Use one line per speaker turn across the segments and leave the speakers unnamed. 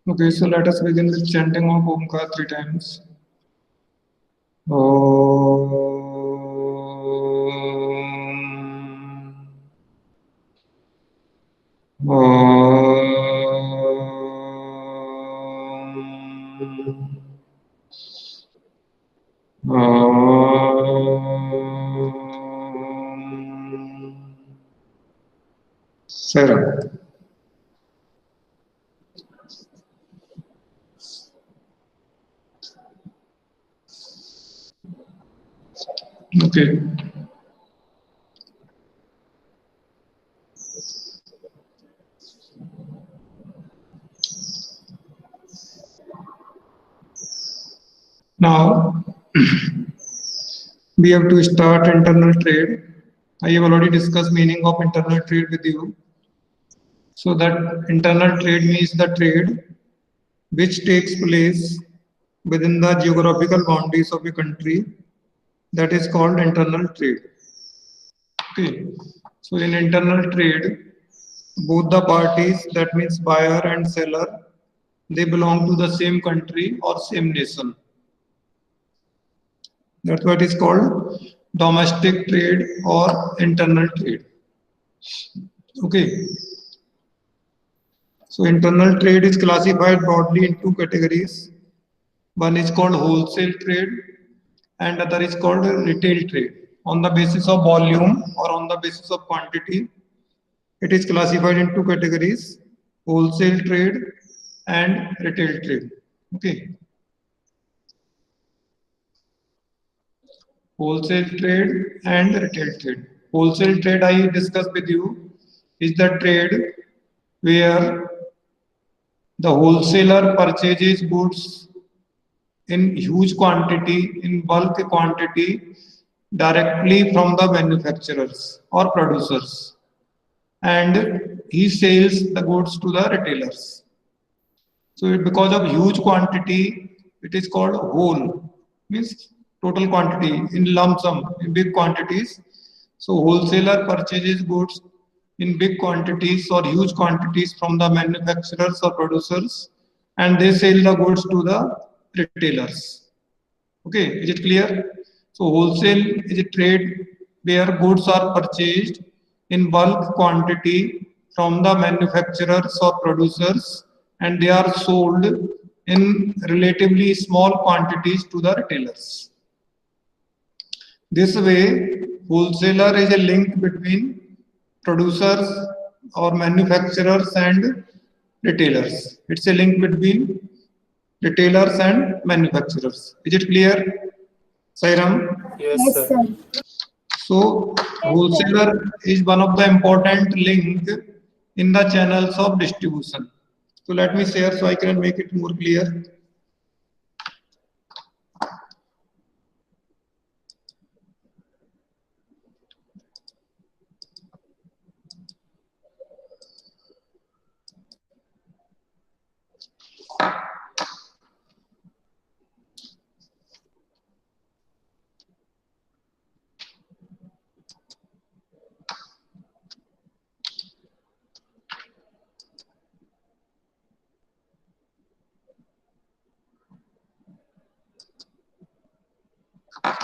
Okay, so let us begin with chanting of Omkar 3 times. Sarah. Okay. Now we have to start internal trade. I have already discussed meaning of internal trade with you. So that internal trade means the trade which takes place within the geographical boundaries of a country, that is called internal trade. Okay. So in internal trade, both the parties, that means buyer and seller, they belong to the same country or same nation. That's what is called domestic trade or internal trade. Okay. So internal trade is classified broadly in two categories. One is called wholesale trade and other is called retail trade. On the basis of volume or on the basis of quantity, it is classified in two categories: wholesale trade and retail trade. Okay. Wholesale trade and retail trade. Wholesale trade, I discussed with you, is the trade where the wholesaler purchases goods in huge quantity, in bulk quantity, directly from the manufacturers or producers, and he sells the goods to the retailers. So because of huge quantity, it is called whole, means total quantity in lump sum, in big quantities. So wholesaler purchases goods in big quantities or huge quantities from the manufacturers or producers, and they sell the goods to the retailers. Okay, is it clear? So wholesale is a trade where goods are purchased in bulk quantity from the manufacturers or producers, and they are sold in relatively small quantities to the retailers. This way, wholesaler is a link between producers or manufacturers and retailers. It's a link between retailers and manufacturers. Is it clear, Sairam?
Yes,
Yes,
sir.
sir.
So, wholesaler is one of the important link in the channels of distribution. So, let me share so I can make it more clear.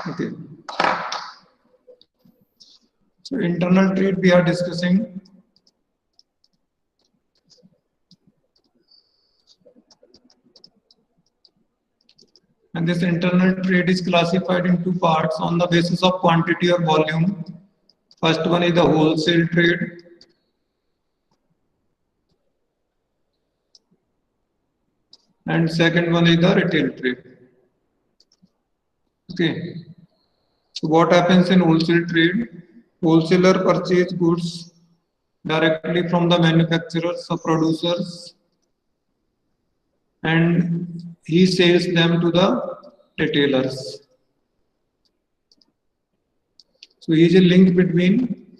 Okay. So, internal trade we are discussing. And this internal trade is classified in two parts on the basis of quantity or volume. First one is the wholesale trade. And second one is the retail trade. Okay. So what happens in wholesale trade? Wholesaler purchase goods directly from the manufacturers or producers, and he sells them to the retailers. So he is a link between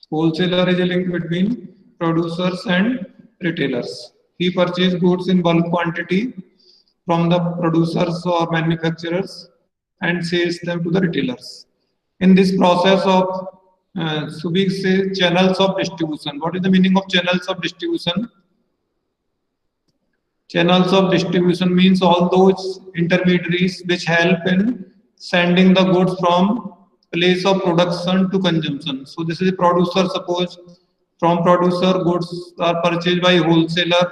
wholesaler is a link between producers and retailers. He purchases goods in bulk quantity from the producers or manufacturers and sells them to the retailers. In this process of so we say channels of distribution. What is the meaning of channels of distribution? Channels of distribution means all those intermediaries which help in sending the goods from place of production to consumption. So this is a producer. Suppose from producer goods are purchased by wholesaler.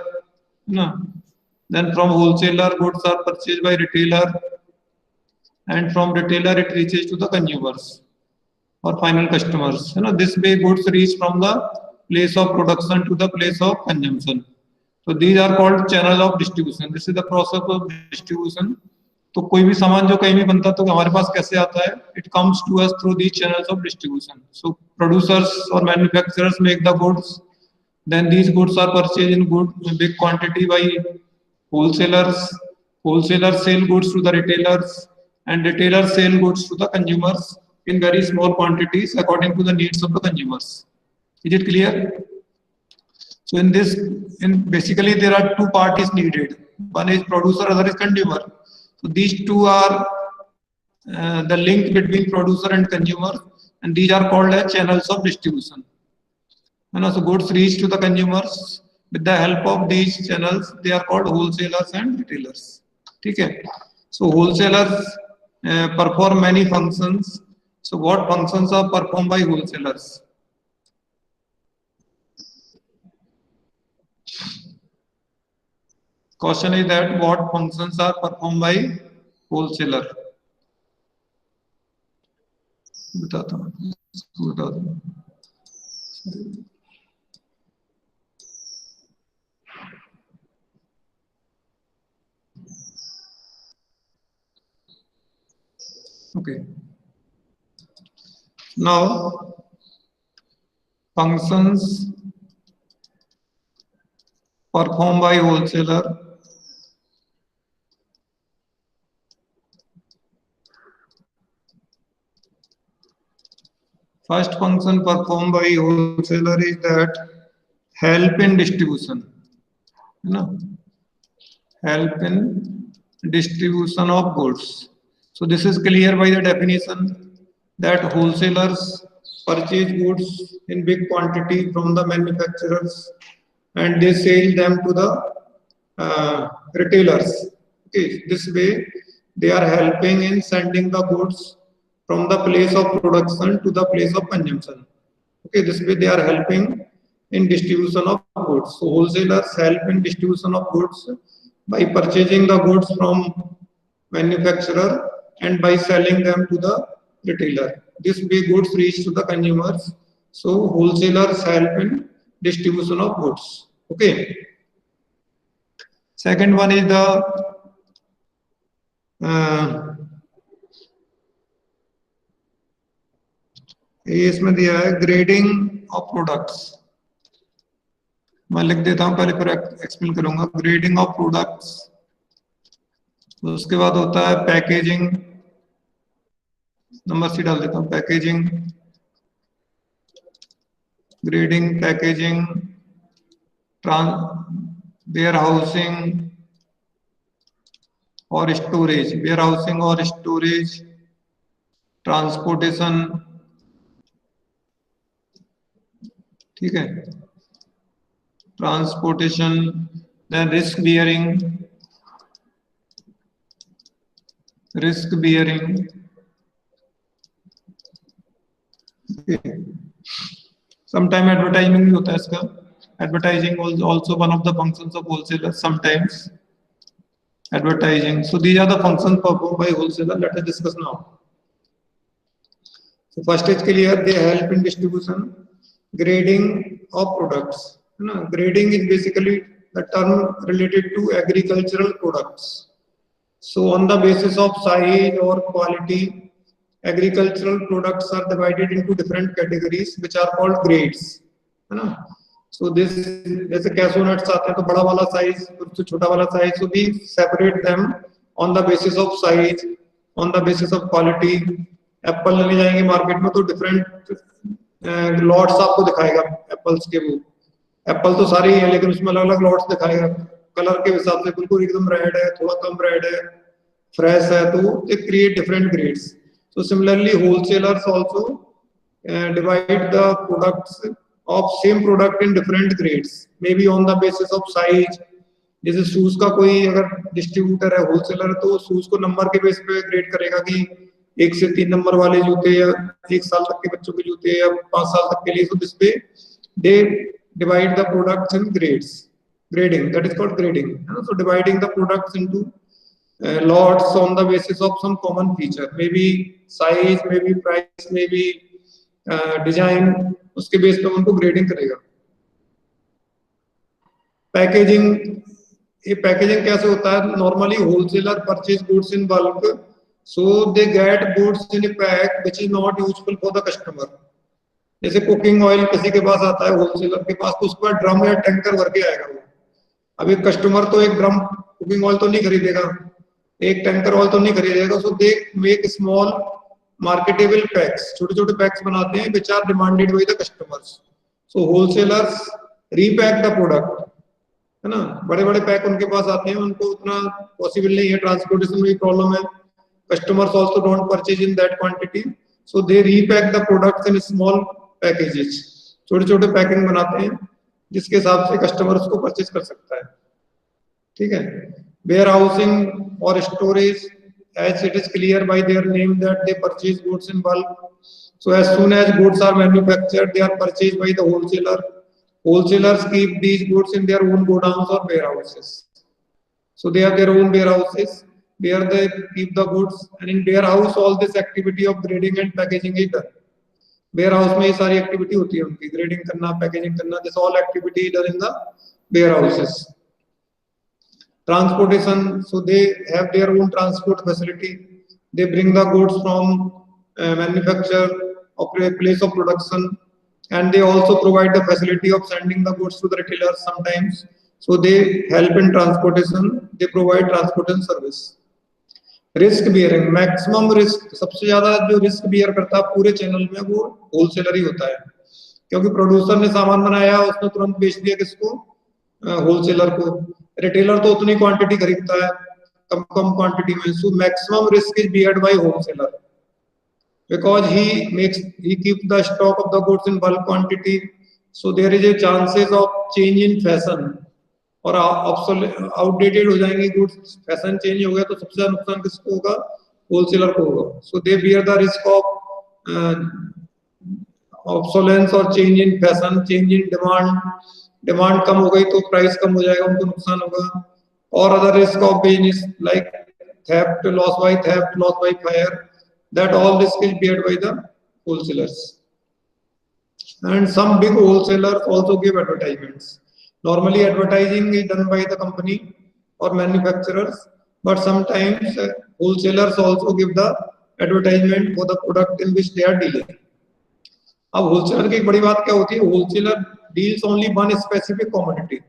No. Then from wholesaler goods are purchased by retailer, and from retailer it reaches to the consumers or final customers. This way goods reach from the place of production to the place of consumption. So these are called channel of distribution. This is the process of distribution. तो कोई भी सामान जो कहीं भी बनता है तो हमारे पास कैसे आता है? It comes to us through these channels of distribution. So producers or manufacturers make the goods. Then these goods are purchased in big quantity by wholesalers. Wholesalers sell goods to the retailers, and retailers sell goods to the consumers in very small quantities according to the needs of the consumers. Is it clear? So basically there are two parties needed. One is producer, other is consumer. So these two are the link between producer and consumer, and these are called as channels of distribution. So goods reach to the consumers with the help of these channels. They are called wholesalers and retailers. Okay. So wholesalers perform many functions. So what functions are performed by wholesalers? Question is that what functions are performed by wholesaler? Okay. Now, functions performed by wholesaler. First function performed by wholesaler is that help in distribution. Help in distribution of goods. So this is clear by the definition that wholesalers purchase goods in big quantity from the manufacturers and they sell them to the retailers. Okay, this way they are helping in sending the goods from the place of production to the place of consumption. Okay, this way they are helping in distribution of goods. So wholesalers help in distribution of goods by purchasing the goods from manufacturer and by selling them to the retailer. This way goods reach to the consumers. So wholesalers help in distribution of goods. Okay. Second one is the इसमें दिया है grading of products. मैं लिख देता हूं, पहले फिर explain करूंगा. ग्रेडिंग ऑफ प्रोडक्ट्स, उसके बाद होता है पैकेजिंग. नंबर सी डाल देता हूं. Packaging, grading, packaging, warehousing और स्टोरेज. वेयर हाउसिंग और स्टोरेज, ट्रांसपोर्टेशन. ठीक है. Transportation, then risk bearing. Risk bearing. Sometime advertising भी होता है इसका. Advertising also one of the functions of wholesaler. Sometimes advertising. So these are the functions performed by wholesaler. Let us discuss now. So first is clear, they help in distribution. Grading of products. Grading is basically the term related to agricultural products. So on the basis of size or quality, agricultural products are divided into different categories which are called grades. So this, जैसे cashew nuts आते हैं तो बड़ा वाला size, उससे छोटा वाला size. So we separate them on the basis of size, on the basis of quality. Apple लेने जाएंगे मार्केट में तो डिफरेंट लॉट्स आपको दिखाएगा एप्पल्स के. वो एप्पल तो सारे ही है लेकिन उसमें अलग अलग लॉट्स दिखाएगा कलर के हिसाब से. बिल्कुल एकदम रेड है, थोड़ा कम रेड है, फ्रेश है. तो they create different grades. So similarly wholesalers also divide the products of same product in different grades, maybe on the basis of size, जैसे शूज का कोई अगर डिस्ट्रीब्यूटर है, होलसेलर, तो शूज को नंबर के बेस पे ग्रेड करेगा कि 1 से 3 नंबर वाले जूते, या 1 साल तक के बच्चों के जूते, या 5 साल तक के लिए। So this way they divide the products in grades. Grading, that is called grading. So dividing the products into lots on the basis of some common feature, maybe size, maybe price, maybe design, उसके base पे उनको grading करेगा। Packaging, ये packaging कैसे होता है? Normally wholesaler purchase goods in bulk, so they get goods in A pack which is not useful for the customer. जैसे cooking oil किसी के पास आता है होलसेलर के पास, तो उसके बाद ड्रम या टैंकर भर के आएगा वो। अब एक कस्टमर तो एक ड्रम कुकिंग ऑयल तो नहीं खरीदेगा, एक टैंकर ऑयल तो नहीं खरीदेगा। So they make small marketable packs, छोटे छोटे पैक्स बनाते हैं which are demanded by the customers. So wholesalers repack the product, है ना। बड़े बड़े पैक उनके पास आते हैं, उनको उतना पॉसिबल नहीं है, ट्रांसपोर्टेशन में प्रॉब्लम है, customers also don't purchase in that quantity, so they repack the products in small packages, छोटे छोटे पैकिंग बनाते हैं जिसके हिसाब से कस्टमर उसको परचेज कर सकता है। ठीक है। वेयर हाउसिंग और storage, as it is clear by their name that they purchase goods in bulk, so as soon as goods are manufactured they are purchased by the wholesaler. Wholesalers keep these goods in their own godowns or warehouses, so they have their own warehouses where they keep the goods, and in warehouse all this activity of grading and packaging is done. Warehouse में ये सारी activity होती है उनकी, grading करना, packaging करना, this all activity done in the warehouses. Transportation, so they have their own transport facility, they bring the goods from manufacture or place of production, and they also provide the facility of sending the goods to the retailers sometimes, so they help in transportation, they provide transportation service. Risk bearing, maximum risk, सबसे ज्यादा जो risk beer करता है पूरे channel में वो wholesaler ही होता है, क्योंकि प्रोड्यूसर ने सामान बनाया, उसने तुरंत बेच दिया किसको? होलसेलर को। रिटेलर तो उतनी क्वांटिटी खरीदता है कम कम क्वांटिटी में, so maximum risk is beared by wholesaler because he keeps the stock of the goods in bulk quantity, so there is a chances of change in fashion, और outdated हो जाएंगे goods, fashion change हो गया तो सबसे ज्यादा नुकसान किसको होगा? होलसेलर को होगा। So they bear the risk of obsolescence और change in fashion, change in demand, demand कम हो गई तो प्राइस कम हो जाएगा, उनको नुकसान होगा। और other risk of business like theft, loss by fire, that all risk is beared by the wholesalers. And some big wholesalers also give advertisements. Normally advertising is done by the company or manufacturers, but sometimes wholesalers also give the advertisement for the product in which they are dealing. अब wholesaler की एक बड़ी बात क्या होती है? Wholesaler deals only one specific commodity.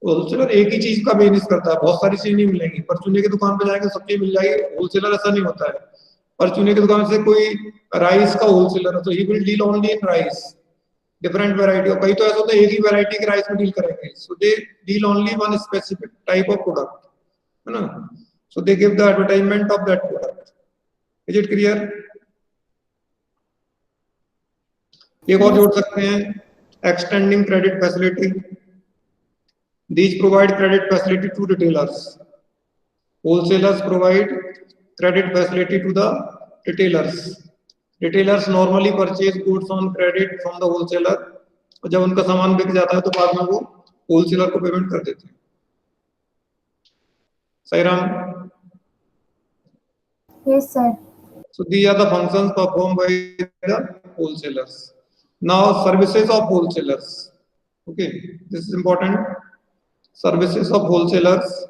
Wholesaler एक ही चीज का बिजनेस करता है, बहुत सारी चीज नहीं मिलेंगी। परचूने की दुकान पे जाएंगे सब चीज मिल जाएगी, होलसेलर ऐसा नहीं होता है। परचूने की दुकान से कोई राइस का होलसेलर है तो he will deal only in rice, different variety, और कई तो ऐसा होता है एक ही वैरायटी के राइस में डील करेंगे, so they deal only one specific type of product, है ना। So they give the advertisement of that product. Is it clear? एक और जोड़ सकते हैं, extending credit facility, these provide credit facility to retailers, wholesalers provide credit facility to the retailers. Retailers normally purchase goods on credit from the wholesaler, और जब उनका सामान बिक जाता है तो बाद में वो होलसेलर को पेमेंट कर देते हैं। सही Ram?
Yes, sir.
So these are the functions performed by the wholesalers. Now services of wholesalers. Okay, this is important. Services of wholesalers.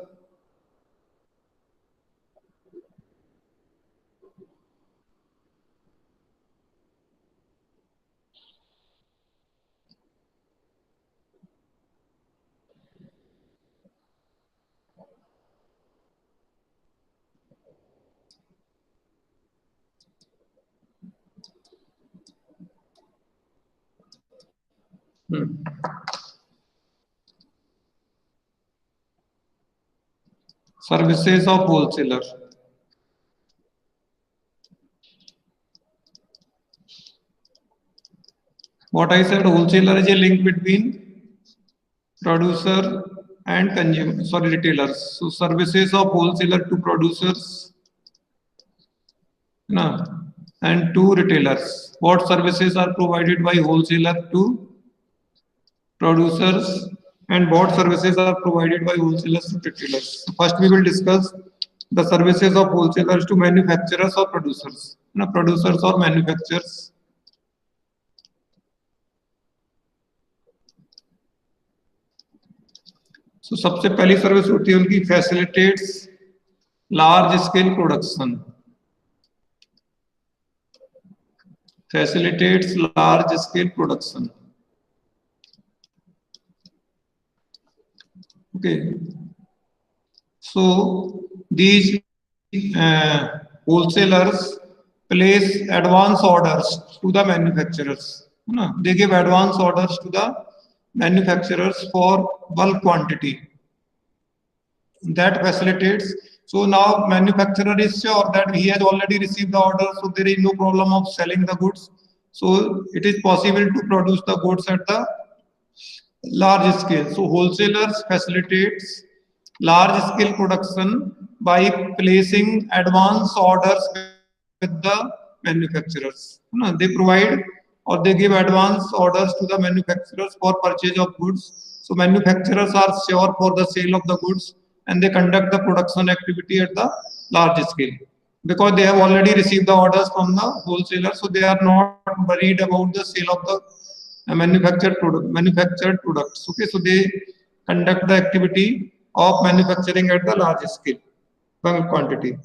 Services of wholesaler. What I said, wholesaler is a link between producer and retailers. So services of wholesaler to producers, no, and to retailers. What services are provided by wholesaler to producers, and what services are provided by wholesalers to retailers? So first, we will discuss the services of wholesalers to manufacturers or producers. Producers or manufacturers. So सबसे पहली service होती है उनकी facilitates large scale production. Facilitates large scale production. Okay. So these wholesalers place advance orders to the manufacturers. They give advance orders to the manufacturers for bulk quantity. That facilitates. So now manufacturer is sure that he has already received the order, so there is no problem of selling the goods. So it is possible to produce the goods at the large scale. So wholesalers facilitates large scale production by placing advance orders with the manufacturers. They provide or they give advance orders to the manufacturers for purchase of goods. So manufacturers are sure for the sale of the goods and they conduct the production activity at the large scale because they have already received the orders from the wholesaler, so they are not worried about the sale of the manufactured products. Okay, so they conduct the activity of manufacturing at the large scale, bulk quantity.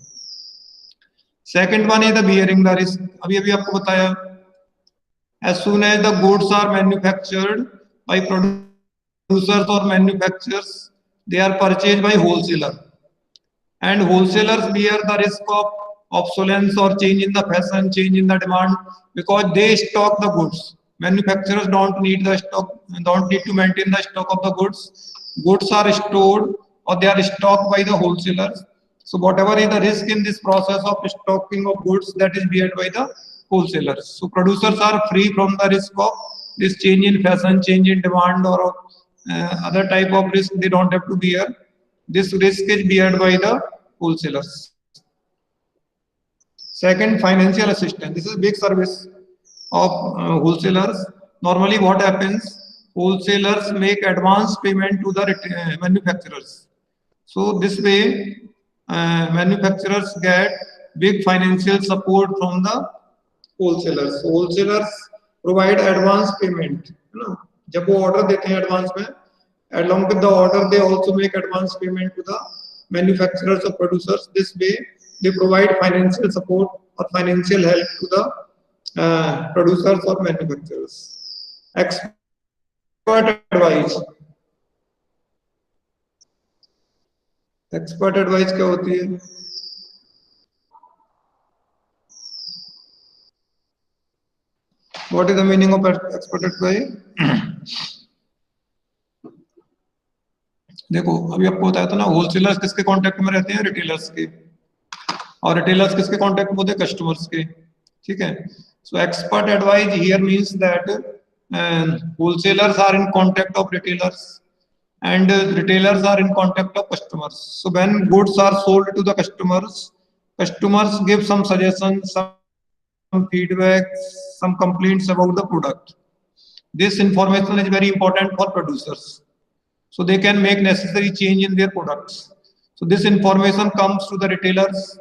Second one is the bearing the risk. अभी आपको बताया, as soon as the goods are manufactured by producers or manufacturers, they are purchased by wholesaler, and wholesalers bear the risk of obsolescence or change in the fashion, change in the demand, because they stock the goods. Manufacturers don't need the stock, don't need to maintain the stock of the goods. Goods are stored or they are stocked by the wholesalers. So whatever is the risk in this process of stocking of goods, that is beared by the wholesalers. So producers are free from the risk of this change in fashion, change in demand, or other type of risk they don't have to bear. This risk is beared by the wholesalers. Second, financial assistance. This is a big service of wholesalers. Normally what happens, wholesalers make advance payment to the manufacturers. So this way manufacturers get big financial support from the wholesalers. So wholesalers provide advance payment. जब वो order देते हैं advance में, along with the order they also make advance payment to the manufacturers or producers. This way they provide financial support or financial help to the producers or manufacturers. Expert advice. Expert advice क्या होती है? What is the meaning of expert advice? देखो अभी आपको बताया था ना, wholesalers किसके कांटेक्ट में रहते हैं? रिटेलर्स के, और रिटेलर्स किसके कांटेक्ट में होते हैं? कस्टमर्स के. ठीक है. So expert advice here means that wholesalers are in contact of retailers and retailers are in contact of customers. So when goods are sold to the customers give some suggestions, some feedback, some complaints about the product. This information is very important for producers, so they can make necessary change in their products. So this information comes to the retailers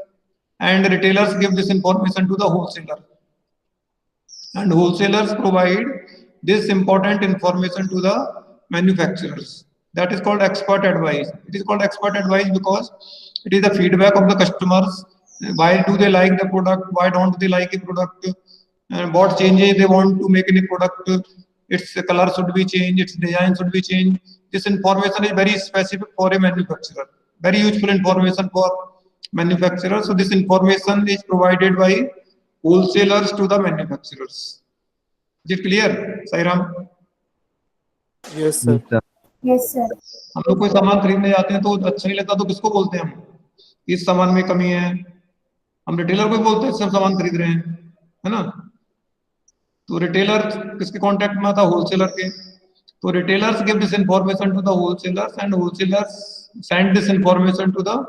and retailers give this information to the wholesaler, and wholesalers provide this important information to the manufacturers. That is called expert advice. It is called expert advice because it is the feedback of the customers. Why do they like the product? Why don't they like a product? And what changes they want to make in a product? Its color should be changed, its design should be changed. This information is very specific for a manufacturer, very useful information for manufacturer. So this information is provided by wholesalers to the manufacturers. Is it clear, Sairam?
Yes, sir.
Yes, sir.
हम लोग कोई सामान खरीदने जाते हैं तो अच्छा नहीं लगता तो किसको बोलते हैं हम? इस सामान में कमी है, हम रिटेलर को बोलते हैं सब सामान खरीद रहे हैं, है ना? तो रिटेलर किसके कांटेक्ट में आता? होलसेलर के. So retailers give this information to the wholesalers, and wholesalers send this information to the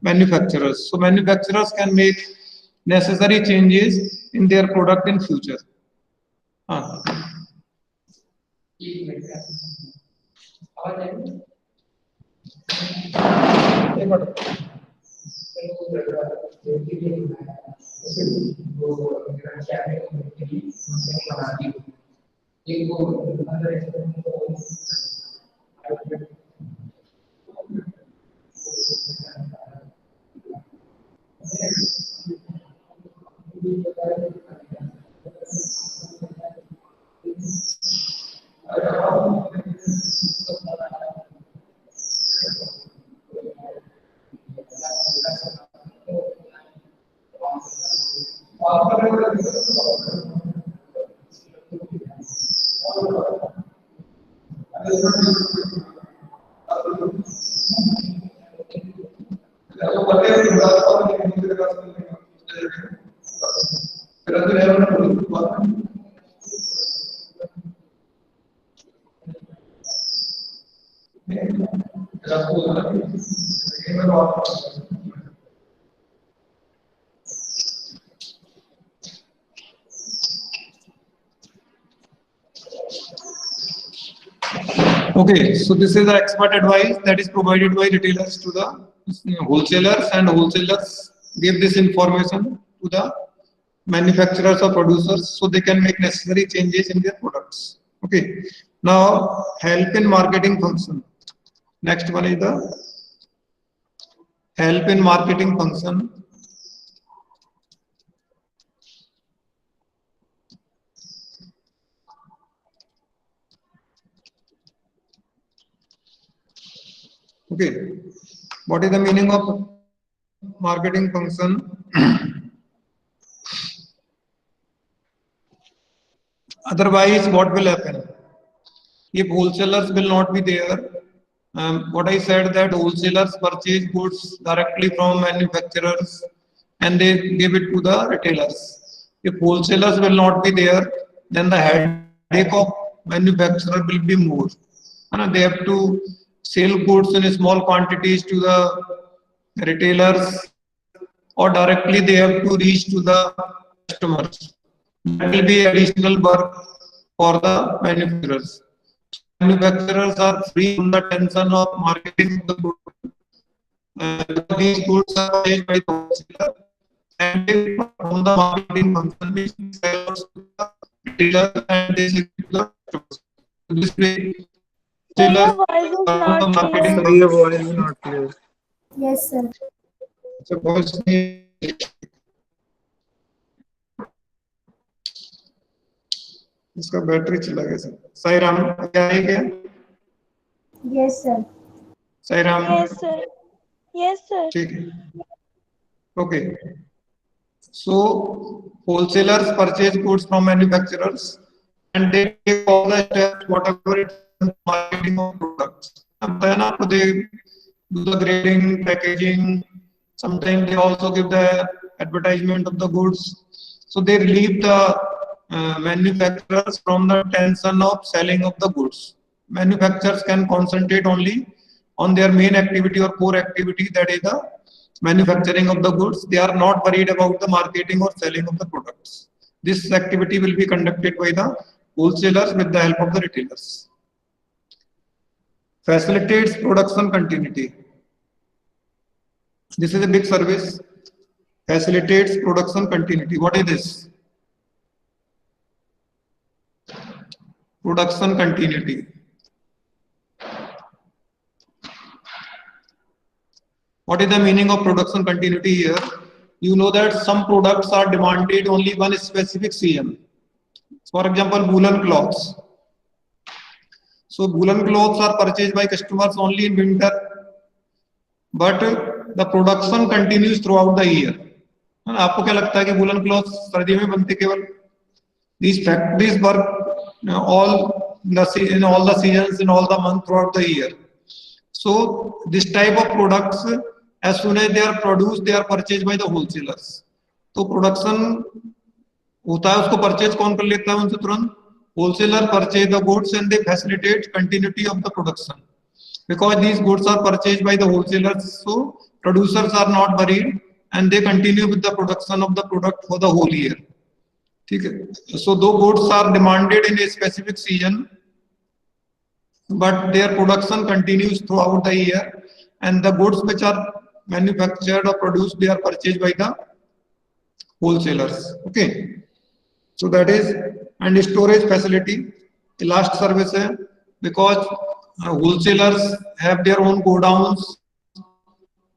manufacturers. So manufacturers can make necessary changes in their product in future. हाँ. Okay, so this is the expert advice that is provided by retailers to the wholesalers, and wholesalers give this information to the manufacturers or producers so they can make necessary changes in their products. Okay, now help in marketing function. Next one is the help in marketing function. Okay, what is the meaning of marketing function? Otherwise, what will happen? If wholesalers will not be there, what I said that wholesalers purchase goods directly from manufacturers and they give it to the retailers. If wholesalers will not be there, then the headache of manufacturer will be more. They have to sell goods in small quantities to the retailers, or directly they have to reach to the customers. That will be additional work for the manufacturers. So manufacturers are free from the tension of marketing the goods. These goods are purchased by the wholesaler, and they from the marketing function which sells to the retailer and they sell to the customers. So this way,
Sir, your
retailers
voice is
from the
not
marketing
clear.
Sir, your voice is not clear.
Yes, sir.
So voice इसका battery चला गया sir. Sai Ram क्या है क्या?
Yes, sir.
Sai Ram
Yes, sir. Yes, sir.
ठीक है. Okay. So wholesalers purchase goods from manufacturers and they take all the steps whatever it's marketing of products. बताया ना आपको, they do the grading, packaging. Sometimes they also give the advertisement of the goods. So they relieve the manufacturers from the tension of selling of the goods. Manufacturers can concentrate only on their main activity or core activity, that is the manufacturing of the goods. They are not worried about the marketing or selling of the products. This activity will be conducted by the wholesalers with the help of the retailers. Facilitates production continuity. This is a big service. Facilitates production continuity. What is this? Production continuity. What is the meaning of production continuity here? You know that some products are demanded only one specific season. For example, woolen cloths. So woolen clothes are purchased by customers only in winter, but the production continues throughout the year. आपको क्या लगता है कि woolen clothes सर्दियों में बनते केवल? These factories work all the seasons in all the months throughout the year. So this type of products, as soon as they are produced, they are purchased by the wholesalers. तो production होता है, उसको purchase कौन कर लेता है उनसे तुरंत? Wholesaler purchase the goods and they facilitate continuity of the production. Because these goods are purchased by the wholesalers, so producers are not worried and they continue with the production of the product for the whole year. So though goods are demanded in a specific season, but their production continues throughout the year, and the goods which are manufactured or produced, they are purchased by the wholesalers. Okay, so that is, and storage facility, the last service है, because wholesalers have their own godowns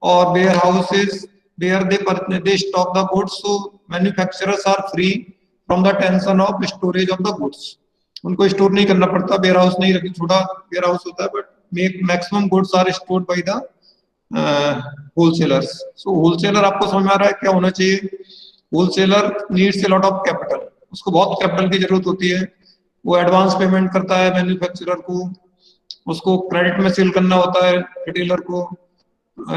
or warehouses where they stock the goods, so manufacturers are free from the tension of storage of the goods. उनको store नहीं करना पड़ता, ware house नहीं रखी, छोटा ware house होता है, but maximum goods are stored by the wholesalers. So wholesaler आपको समझ में आ रहा है क्या होना चाहिए? Wholesaler needs a lot of capital, उसको बहुत कैपिटल की जरूरत होती है. वो एडवांस पेमेंट करता है मैन्युफैक्चरर को, उसको क्रेडिट में सेल करना होता है रिटेलर को.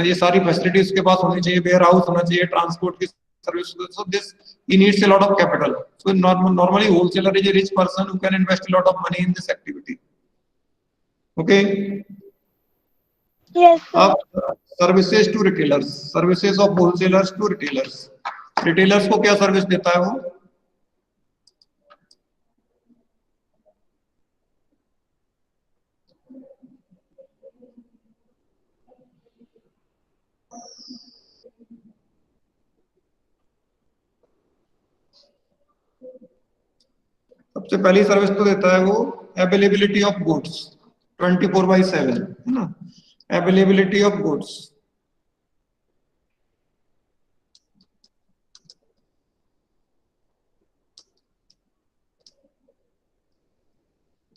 ये सारी फैसिलिटी उसके पास होनी चाहिए, वेयर हाउस होना चाहिए, ट्रांसपोर्ट की service. So this he needs a lot of capital. So normally wholesaler is a rich person who can invest a lot of money in this activity. Okay.
Yes, sir.
Services to retailers, services of wholesalers to retailers. Retailers को क्या service देता है वो? सबसे पहली service तो देता है वो अवेलेबिलिटी ऑफ गुड्स 24/7, है ना, availability of goods.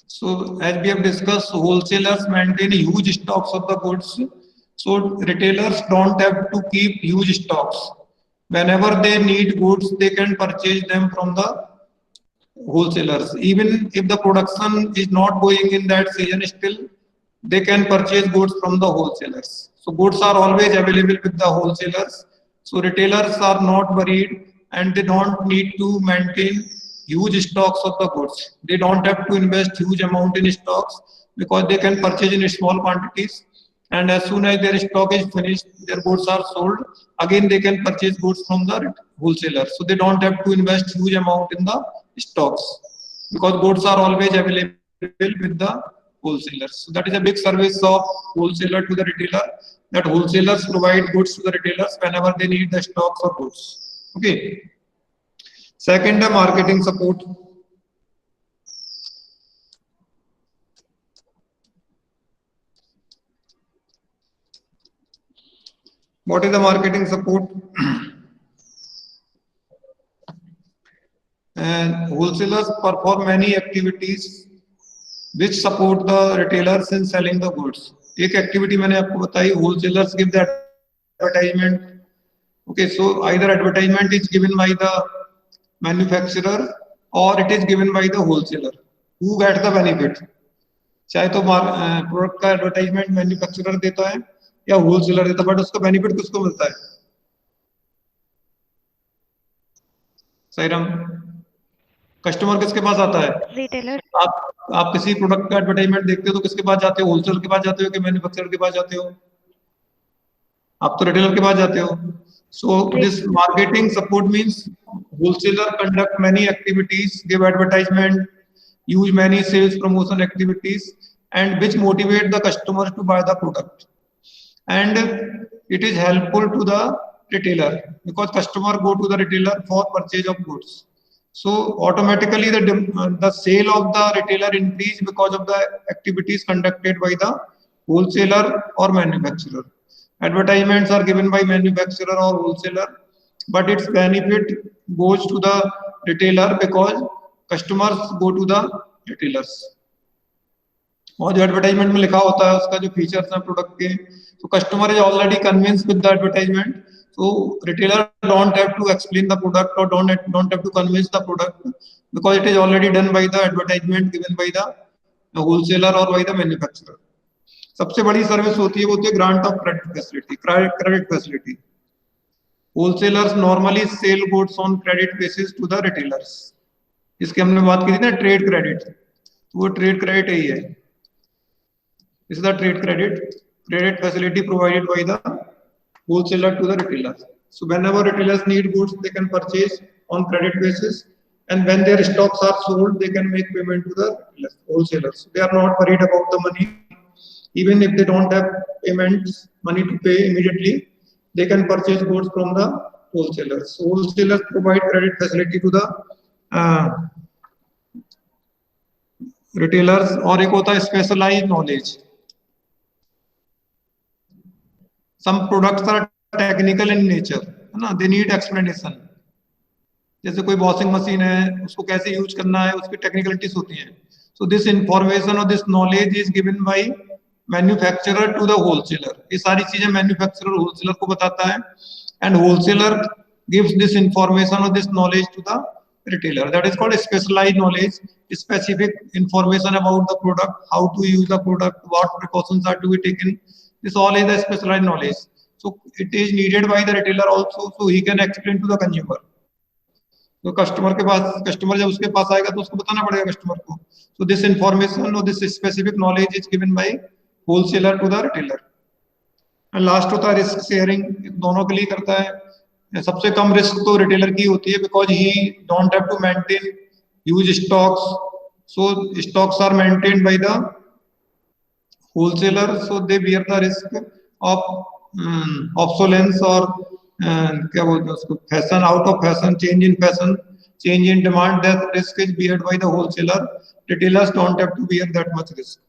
So as we have discussed, wholesalers maintain huge stocks of the goods. So retailers don't have to keep huge stocks. Whenever they need goods, they can purchase them from the wholesalers. Even if the production is not going in that season, still they can purchase goods from the wholesalers. So goods are always available with the wholesalers. So retailers are not worried and they don't need to maintain huge stocks of the goods. They don't have to invest huge amount in stocks because they can purchase in small quantities. And as soon as their stock is finished, their goods are sold, again they can purchase goods from the wholesaler. So they don't have to invest huge amount in the stocks because goods are always available with the wholesalers. So that is a big service of wholesaler to the retailer, that wholesalers provide goods to the retailers whenever they need the stocks or goods. Okay. Second, the marketing support. What is the marketing support? And wholesalers perform many activities which support the retailers in selling the goods. एक activity मैंने आपको बताई, wholesalers give the advertisement. Okay, so either advertisement is given by the manufacturer or it is given by the wholesaler. Who gets the benefit? चाहे तो product का advertisement manufacturer देता है या होलसेलर देता है, बट उसका बेनिफिट किसको मिलता है? सहीराम, कस्टमर किसके पास आता है? रिटेलर. आप किसी प्रोडक्ट का एडवर्टाइजमेंट देखते हो तो किसके पास जाते हो? होलसेलर के पास जाते हो कि मैन्युफैक्चरर के पास जाते हो? आप तो रिटेलर के पास जाते हो. So this marketing support means wholesaler conduct many activities, give advertisement, use many sales promotion activities, and which motivate the customers to buy the product. And it is helpful to the retailer because customer go to the retailer for purchase of goods. So automatically the sale of the retailer increase because of the activities conducted by the wholesaler or manufacturer. Advertisements are given by manufacturer or wholesaler, but its benefit goes to the retailer because customers go to the retailers. और जो advertisement में लिखा होता है उसका जो features हैं product के, तो customer is already convinced with the advertisement. So retailer don't have to explain the product or don't have to convince the product because it is already done by the advertisement given by the wholesaler or by the manufacturer. सबसे बड़ी service होती है grant of credit facility. Credit facility, wholesalers normally sell goods on credit basis to the retailers. इसकी हमने बात की थी ना ट्रेड क्रेडिट, तो वो ट्रेड क्रेडिट यही है. This is the trade credit facility provided by the wholesaler to the retailer. So whenever retailers need goods, they can purchase on credit basis, and when their stocks are sold, they can make payment to the wholesalers. They are not worried about the money. Even if they don't have payments, money to pay immediately, they can purchase goods from the wholesalers. So wholesalers provide credit facility to the retailers. और एक होता है specialized knowledge. Some products are technical in nature, है ना, they need explanation. जैसे कोई washing machine है, उसको कैसे यूज करना है, उसकी टेक्निकलिटीज होती हैं. सो दिस इंफॉर्मेशन और this knowledge is given by manufacturer to the wholesaler. ये सारी चीजें मैन्युफैक्चरर होलसेलर को बताता है, and wholesaler gives this information और this knowledge to the retailer. That is called specialized knowledge, specific information about the product, how to use the product, what precautions are to be taken. This all is the specialized knowledge. So it is needed by the retailer also, so he can explain to the consumer. तो customer के पास, customer जब उसके पास आएगा तो उसको बताना पड़ेगा customer को. सो दिस इंफॉर्मेशन और this specific knowledge is given by wholesaler to the retailer. And last होता है रिस्क शेयरिंग. दोनों के लिए करता है. सबसे कम रिस्क तो रिटेलर की होती है, because he don't have to maintain huge stocks. So stocks are maintained by the wholesaler, so they bear the risk of obsolescence और क्या बोलते हैं उसको, fashion, out of fashion, change in fashion, change in demand. That risk is beared by the wholesaler. Retailers don't have to bear that much risk.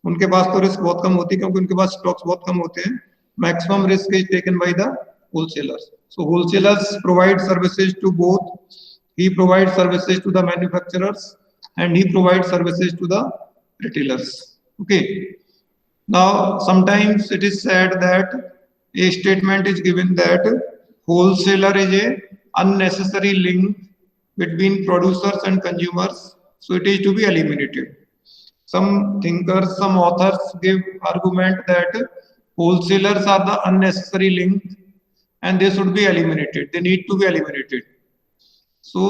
उनके पास तो risk बहुत कम होती है, क्योंकि उनके पास स्टॉक्स बहुत कम होते हैं. Maximum risk is taken by the wholesalers. So wholesalers provide services to both. He provides services to the manufacturers and he provides services to the retailers. Okay. Now sometimes it is said that a statement is given that wholesaler is a unnecessary link between producers and consumers, so it is to be eliminated. Some thinkers, some authors give argument that wholesalers are the unnecessary link and they should be eliminated. They need to be eliminated. So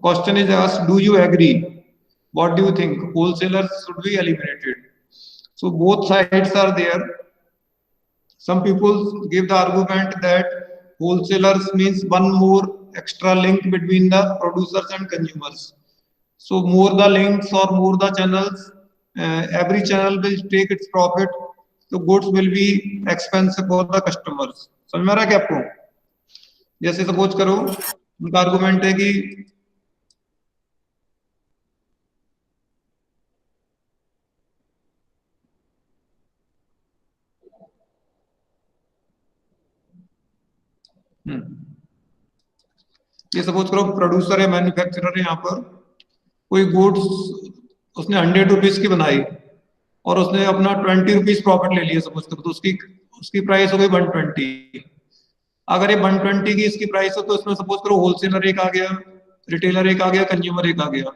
question is asked, do you agree? What do you think? Wholesalers should be eliminated. So both sides are there. Some people give the argument that wholesalers means one more extra link between the producers and consumers. So more the links or more the channels, every channel will take its profit. The goods will be expensive for the customers. समझ में आ रहा है क्या आपको? जैसे suppose करो, उनका आर्गुमेंट है कि ये सपोज करो प्रोड्यूसर है, मैन्युफैक्चरर है, यहाँ पर कोई गुड्स उसने 100 रुपीज की बनाई और उसने अपना 20 रुपीज प्रॉफिट ले लिया सपोज करो, तो उसकी प्राइस हो गई 120. अगर ये 120 की इसकी प्राइस हो, तो इसमें सपोज करो होलसेलर एक आ गया, रिटेलर एक आ गया, कंज्यूमर एक आ गया.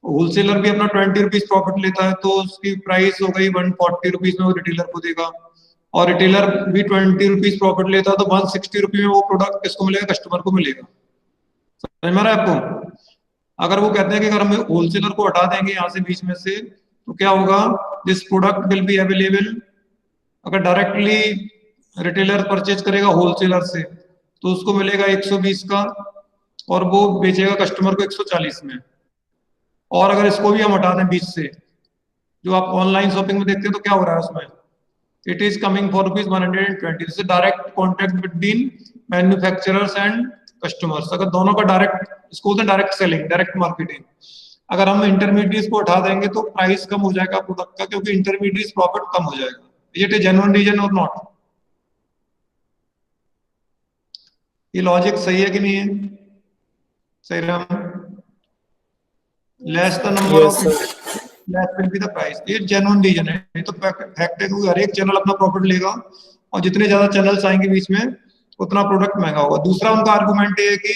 होलसेलर भी अपना 20 रुपीज प्रॉफिट लेता है, तो उसकी प्राइस हो गई 140 रुपीज में वो रिटेलर को देगा. और रिटेलर भी 20 रुपीज प्रॉफिट लेता है, तो 160 रुपीज में वो प्रोडक्ट किसको मिलेगा? कस्टमर को मिलेगा. समझ में आ रहा है आपको? अगर वो कहते हैं कि अगर हम होलसेलर को हटा देंगे यहाँ से बीच में से, तो क्या होगा? This product will be available. अगर डायरेक्टली रिटेलर परचेज करेगा होलसेलर से, तो उसको मिलेगा 120 का और वो बेचेगा कस्टमर को 140 में. और अगर इसको भी हम हटा दें बीच से, जो आप ऑनलाइन शॉपिंग में देखते हैं, तो क्या हो रहा है उसमें? It is coming for ₹120. This is direct contact between manufacturers and customers. अगर दोनों का डायरेक्ट, इसको बोलते हैं डायरेक्ट सेलिंग, डायरेक्ट मार्केटिंग. अगर हम इंटरमीडिएट्स को हटा देंगे तो प्राइस कम हो जाएगा प्रोडक्ट का, क्योंकि इंटरमीडिएट्स प्रॉफिट कम हो जाएगा. इट इज जेन्युइन रीजन और नॉट? ये लॉजिक सही है कि नहीं है? सही रहा? Less the number of less will be the price. ये जेन्युइन रीजन है. ये तो फैक्ट है, क्योंकि हर एक चैनल अपना प्रॉफिट लेगा और जितने ज्यादा चैनल्स आएंगे बीच में, उतना प्रोडक्ट महंगा होगा. दूसरा उनका आर्गुमेंट है कि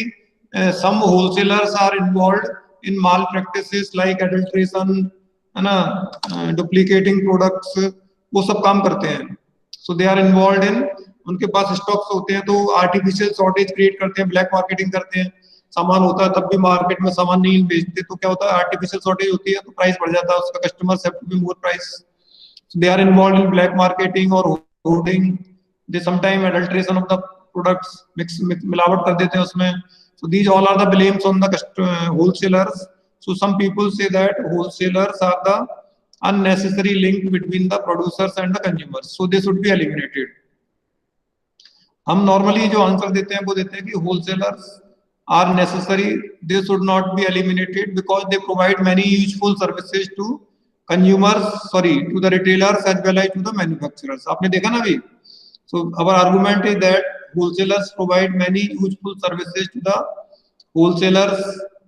some wholesalers are involved in malpractices like adulteration, है ना, डुप्लीकेटिंग प्रोडक्ट्स, वो सब काम करते हैं. सो दे आर इन्वॉल्व्ड इन, उनके पास स्टॉक्स होते हैं, तो आर्टिफिशियल शॉर्टेज क्रिएट करते हैं, ब्लैक मार्केटिंग करते हैं. सामान होता है तब भी मार्केट में सामान नहीं बेचते, तो क्या होता है, आर्टिफिशियल शॉर्टेज होती है तो प्राइस बढ़ जाता है उसका, customers have to be more price, they are involve in black marketing और hoarding, they sometime adulteration of the products, मिलावट कर देते हैं उसमें, so these all are the blames on the wholesalers. So some people say that wholesalers are the unnecessary link between the producers and the consumers, so they should be eliminated. हम normally जो answer देते हैं वो देते हैं कि wholesalers are necessary, they should not be eliminated because they provide many useful services to consumers, sorry to the retailers as well as to the manufacturers. आपने देखा ना अभी, so our argument is that wholesalers provide many useful services to the wholesalers,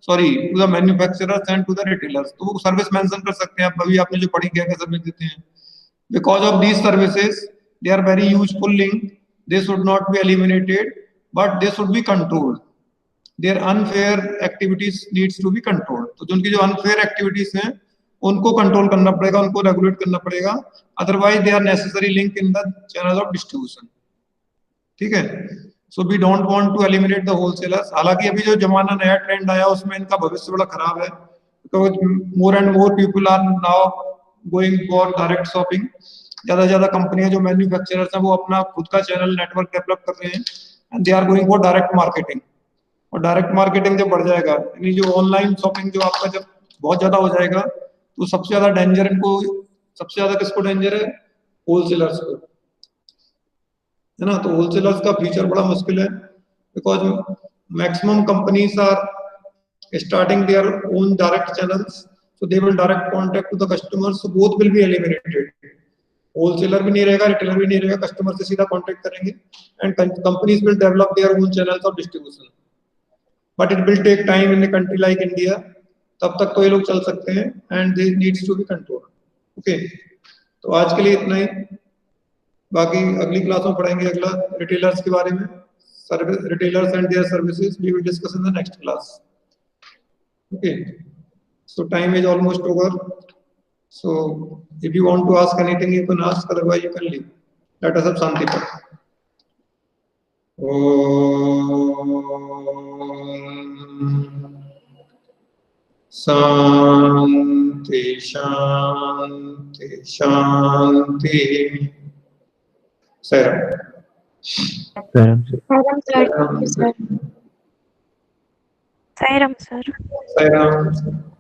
sorry to the manufacturers and to the retailers, तो वो service mention कर सकते हैं आप, अभी आपने जो पढ़ी क्या क्या सर्विस देते हैं, because of these services they are very useful link, they should not be eliminated but they should be controlled, their unfair activities needs to be controlled, तो जो उनकी जो unfair activities हैं उनको कंट्रोल करना पड़ेगा, उनको रेगुलेट करना पड़ेगा, otherwise they are necessary link in the channel of distribution. ठीक है, so we don't want to eliminate the wholesalers. हालांकि अभी जो जमाना नया ट्रेंड आया उसमें इनका भविष्य बड़ा खराब है, because more and more people are now going for direct shopping, ज्यादा से ज्यादा कंपनियां जो मैन्युफैक्चरर्स हैं वो अपना खुद का चैनल नेटवर्क डेवलप कर रहे हैं and they are going for direct marketing, और डायरेक्ट मार्केटिंग जब बढ़ जाएगा, यानी जो ऑनलाइन शॉपिंग जो आपका जब बहुत ज्यादा हो जाएगा, तो सबसे ज्यादा डेंजर इनको, सबसे ज्यादा किसको डेंजर है, होलसेलर्स को, है ना। तो होलसेलर्स का फ्यूचर बड़ा मुश्किल है, because maximum companies are starting their own direct channels, so they will direct contact to the customers, so both will be eliminated, wholesaler भी नहीं रहेगा, रिटेलर भी नहीं रहेगा, कस्टमर से सीधा कांटेक्ट करेंगे and companies will develop their own channels of distribution, but it will take time in a country like India, तब तक तो ये लोग चल सकते हैं and they needs to be control. Okay, तो आज के लिए इतना ही, बाकी अगली क्लास में पढ़ेंगे अगला रिटेलर्स के बारे में, service retailers and their services, we will discuss in the next class. Okay, so time is almost over, so if you want to ask anything you can ask, otherwise you can leave. Let us have shanti path. Shanti Shanti Shanti.
Sairam sir. Sairam sir.
Sairam.